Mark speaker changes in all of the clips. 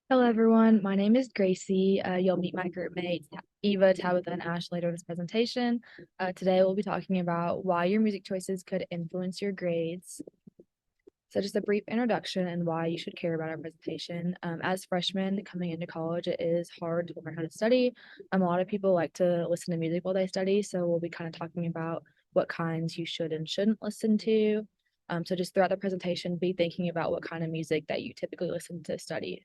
Speaker 1: Hello, everyone. My name is Gracie. You'll meet my group mates, Eva, Tabitha, and Ash later in this presentation. Today, we'll be talking about why your music choices could influence your grades. So just a brief introduction and why you should care about our presentation. As freshmen coming into college, it is hard to learn how to study. A lot of people like to listen to music while they study, so we'll be kind of talking about what kinds you should and shouldn't listen to. So just throughout the presentation, be thinking about what kind of music that you typically listen to study.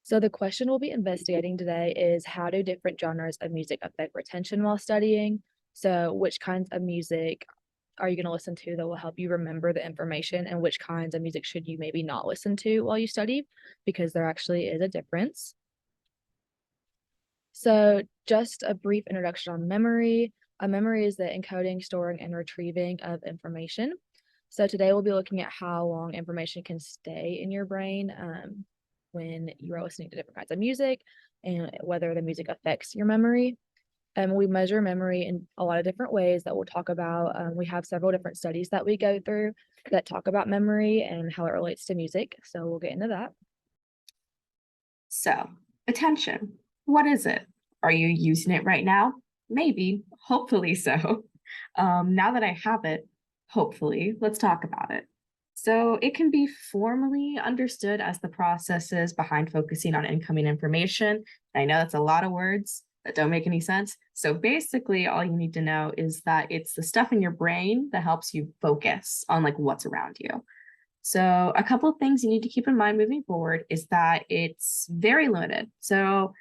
Speaker 1: So the question we'll be investigating today is how do different genres of music affect retention while studying? So which kinds of music are you going to listen to that will help you remember the information, and which kinds of music should you maybe not listen to while you study, because there actually is a difference. So just a brief introduction on memory. A memory is the encoding, storing, and retrieving of information. So today we'll be looking at how long information can stay in your brain when you are listening to different kinds of music, and whether the music affects your memory. We measure memory in a lot of different ways that we'll talk about. We have several different studies that we go through that talk about memory and how it relates to music. So we'll get into that.
Speaker 2: So, attention. What is it? Are you using it right now? Maybe, hopefully so. Now that I have it, hopefully, let's talk about it. So, it can be formally understood as the processes behind focusing on incoming information. I know that's a lot of words that don't make any sense. So, basically, all you need to know is that it's the stuff in your brain that helps you focus on like what's around you. So a couple of things you need to keep in mind moving forward is that it's very limited. So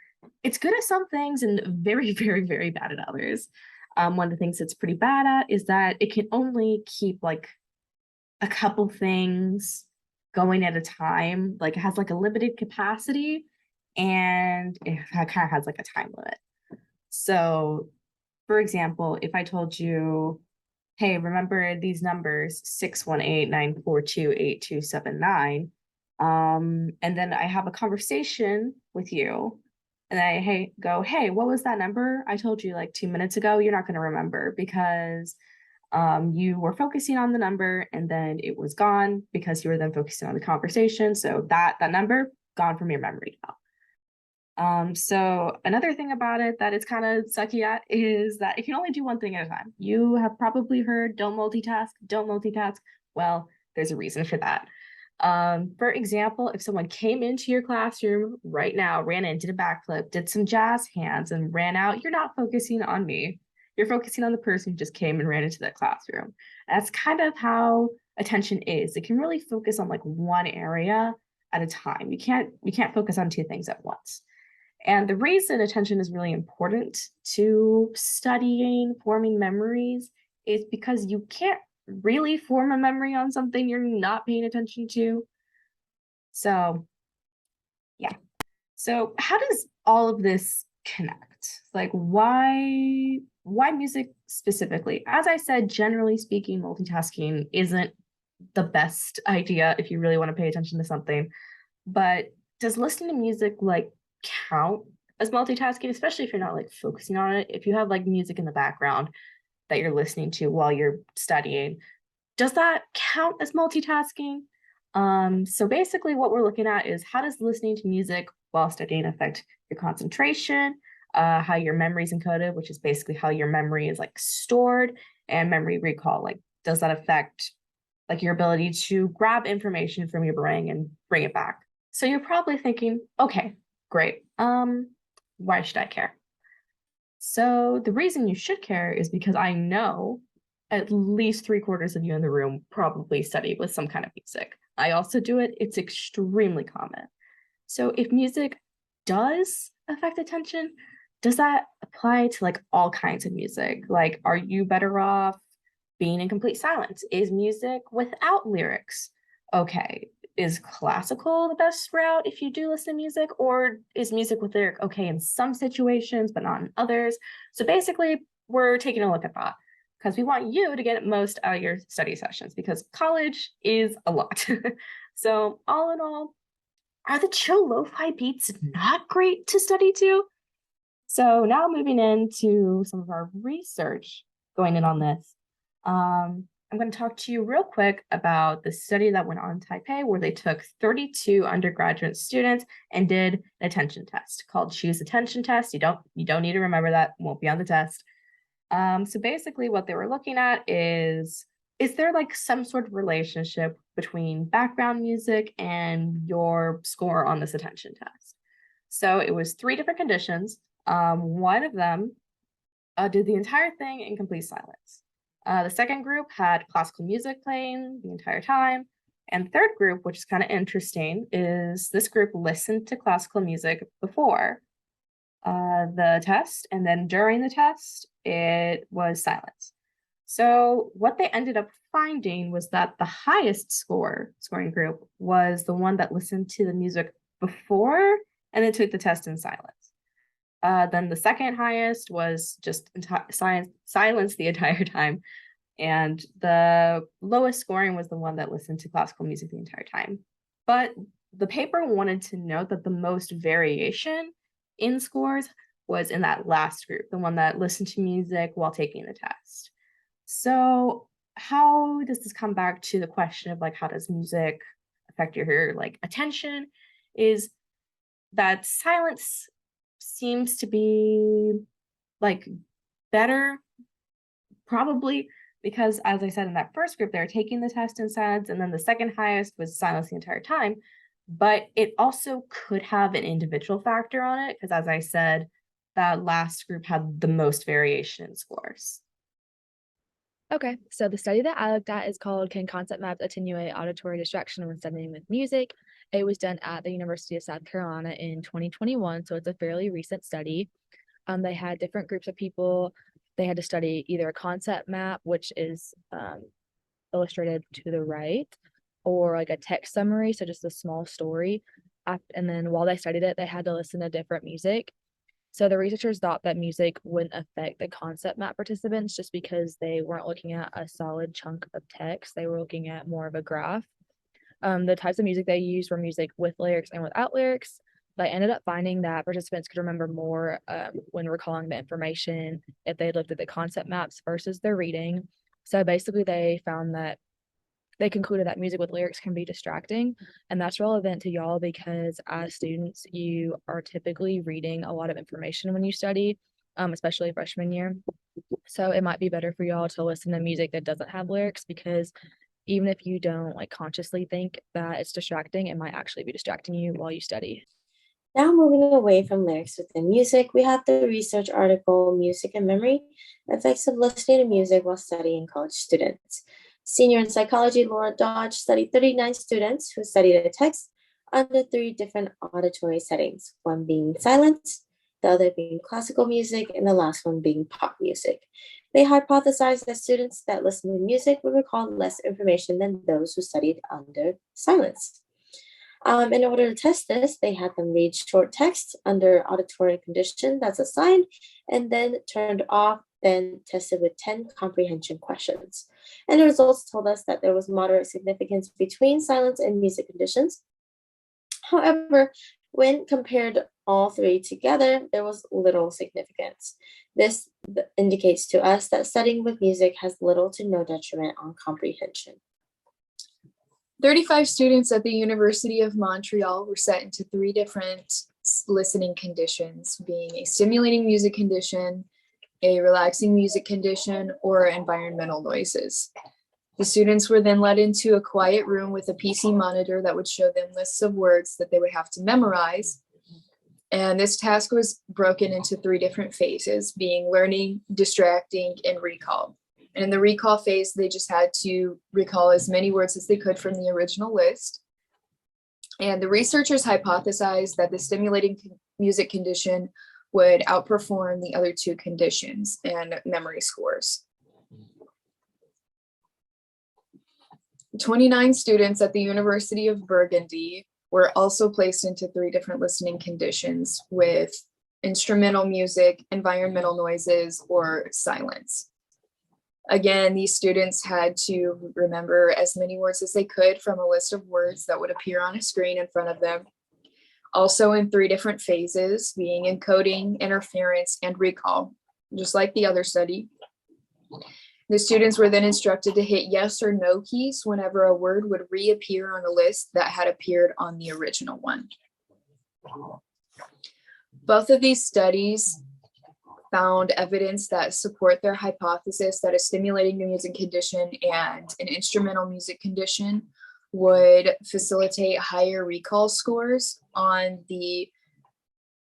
Speaker 2: it's good at some things and very, very, very bad at others. One of the things it's pretty bad at is that it can only keep like a couple things going at a time. Like it has like a limited capacity and it kind of has like a time limit. So for example, if I told you, hey, remember these numbers 618-942-8279. And then I have a conversation with you and hey, what was that number I told you like 2 minutes ago? You're not going to remember because you were focusing on the number and then it was gone because you were then focusing on the conversation. So that number gone from your memory now. So another thing about it that it's kind of sucky at is that it can only do one thing at a time. You have probably heard don't multitask, don't multitask. Well, there's a reason for that. For example, if someone came into your classroom right now, ran in, did a backflip, did some jazz hands, and ran out, you're not focusing on me. You're focusing on the person who just came and ran into that classroom. That's kind of how attention is. It can really focus on like one area at a time. You can't focus on two things at once. And the reason attention is really important to studying, forming memories, is because you can't really form a memory on something you're not paying attention to. So, yeah. So, how does all of this connect? Like why music specifically? As I said, generally speaking, multitasking isn't the best idea if you really want to pay attention to something. But does listening to music like count as multitasking, especially if you're not like focusing on it? If you have like music in the background that you're listening to while you're studying, does that count as multitasking? So basically what we're looking at is how does listening to music while studying affect your concentration, how your memory is encoded, which is basically how your memory is like stored, and memory recall. Like, does that affect like your ability to grab information from your brain and bring it back? So you're probably thinking, okay, great. Why should I care? So the reason you should care is because I know at least 3/4 of you in the room probably study with some kind of music. I also do it. It's extremely common. So if music does affect attention, does that apply to like all kinds of music? Like, are you better off being in complete silence? Is music without lyrics okay? Is classical the best route if you do listen to music, or is music with lyric okay in some situations but not in others? So basically, we're taking a look at that because we want you to get most out of your study sessions because college is a lot. So all in all, are the chill lo-fi beats not great to study to? So now moving into some of our research going in on this. I'm going to talk to you real quick about the study that went on in Taipei, where they took 32 undergraduate students and did an attention test called Choose Attention Test. You don't need to remember that; it won't be on the test. So basically, what they were looking at is there like some sort of relationship between background music and your score on this attention test? So it was three different conditions. One of them did the entire thing in complete silence. The second group had classical music playing the entire time. And the third group, which is kind of interesting, is this group listened to classical music before the test, and then during the test, it was silence. So what they ended up finding was that the highest scoring group was the one that listened to the music before and then took the test in silence. Then the second highest was just silence the entire time. And the lowest scoring was the one that listened to classical music the entire time. But the paper wanted to note that the most variation in scores was in that last group, the one that listened to music while taking the test. So how does this come back to the question of like how does music affect your like attention? Is that silence seems to be like better, probably because as I said in that first group, they're taking the test in silence, and then the second highest was silence the entire time. But it also could have an individual factor on it, because as I said, that last group had the most variation in scores.
Speaker 1: Okay, so the study that I looked at is called Can Concept Maps Attenuate Auditory Distraction When Studying with Music? It was done at the University of South Carolina in 2021, so it's a fairly recent study. They had different groups of people. They had to study either a concept map, which is illustrated to the right, or like a text summary, so just a small story. And then while they studied it, they had to listen to different music. So the researchers thought that music wouldn't affect the concept map participants just because they weren't looking at a solid chunk of text. They were looking at more of a graph. The types of music they used were music with lyrics and without lyrics. But I ended up finding that participants could remember more when recalling the information if they looked at the concept maps versus their reading. So basically, they concluded that music with lyrics can be distracting, and that's relevant to y'all because as students, you are typically reading a lot of information when you study, especially freshman year. So it might be better for y'all to listen to music that doesn't have lyrics because even if you don't like consciously think that it's distracting, it might actually be distracting you while you study.
Speaker 3: Now, moving away from lyrics within music, we have the research article Music and Memory Effects of Listening to Music While Studying College Students. Senior in psychology Laura Dodge studied 39 students who studied a text under three different auditory settings, one being silence, the other being classical music, and the last one being pop music. They hypothesized that students that listened to music would recall less information than those who studied under silence. In order to test this, they had them read short text under auditory condition that's assigned, and then turned off, then tested with 10 comprehension questions. And the results told us that there was moderate significance between silence and music conditions. However, when compared all three together, there was little significance. This indicates to us that studying with music has little to no detriment on comprehension.
Speaker 4: 35 students at the University of Montreal were set into three different listening conditions, being a stimulating music condition, a relaxing music condition, or environmental noises. The students were then led into a quiet room with a PC monitor that would show them lists of words that they would have to memorize. And this task was broken into three different phases, being learning, distracting, and recall. And in the recall phase, they just had to recall as many words as they could from the original list. And the researchers hypothesized that the stimulating music condition would outperform the other two conditions and memory scores. 29 students at the University of Burgundy were also placed into three different listening conditions with instrumental music, environmental noises, or silence. Again, these students had to remember as many words as they could from a list of words that would appear on a screen in front of them. Also in three different phases, being encoding, interference, and recall, just like the other study. The students were then instructed to hit yes or no keys whenever a word would reappear on a list that had appeared on the original one. Both of these studies found evidence that support their hypothesis that a stimulating music condition and an instrumental music condition would facilitate higher recall scores on the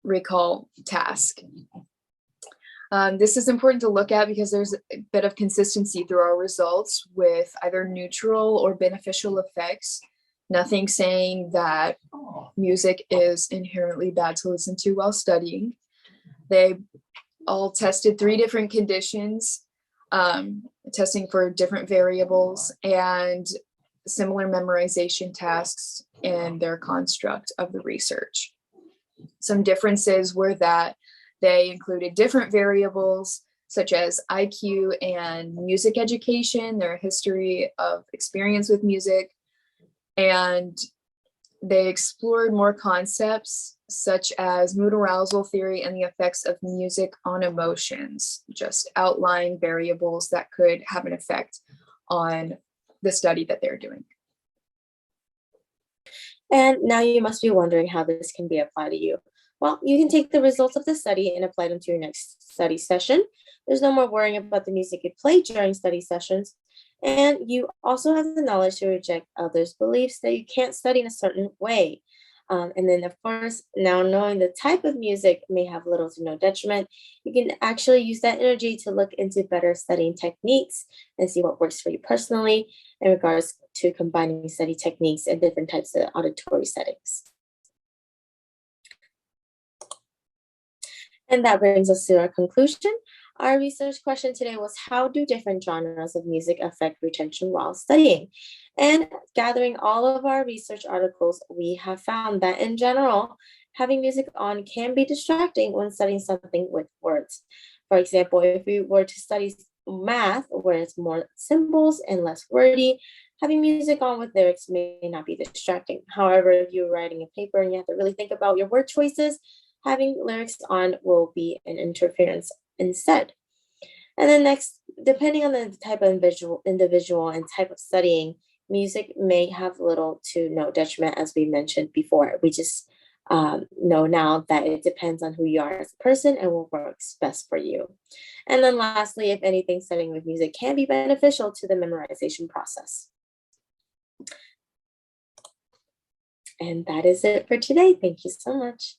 Speaker 4: recall task. This is important to look at because there's a bit of consistency through our results with either neutral or beneficial effects. Nothing saying that music is inherently bad to listen to while studying. They all tested 3 different conditions, testing for different variables and similar memorization tasks in their construct of the research. Some differences were that they included different variables such as IQ and music education, their history of experience with music, and they explored more concepts such as mood arousal theory and the effects of music on emotions, just outlying variables that could have an effect on the study that they're doing.
Speaker 3: And now you must be wondering how this can be applied to you. Well, you can take the results of the study and apply them to your next study session. There's no more worrying about the music you play during study sessions. And you also have the knowledge to reject others' beliefs that you can't study in a certain way. And then, of course, now knowing the type of music may have little to no detriment, you can actually use that energy to look into better studying techniques and see what works for you personally in regards to combining study techniques and different types of auditory settings. And that brings us to our conclusion. Our research question today was, how do different genres of music affect retention while studying? And gathering all of our research articles, we have found that in general, having music on can be distracting when studying something with words. For example, if we were to study math, where it's more symbols and less wordy, having music on with lyrics may not be distracting. However, if you're writing a paper and you have to really think about your word choices, having lyrics on will be an interference instead. And then next, depending on the type of individual and type of studying, music may have little to no detriment, as we mentioned before. We just know now that it depends on who you are as a person and what works best for you. And then lastly, if anything, studying with music can be beneficial to the memorization process. And that is it for today. Thank you so much.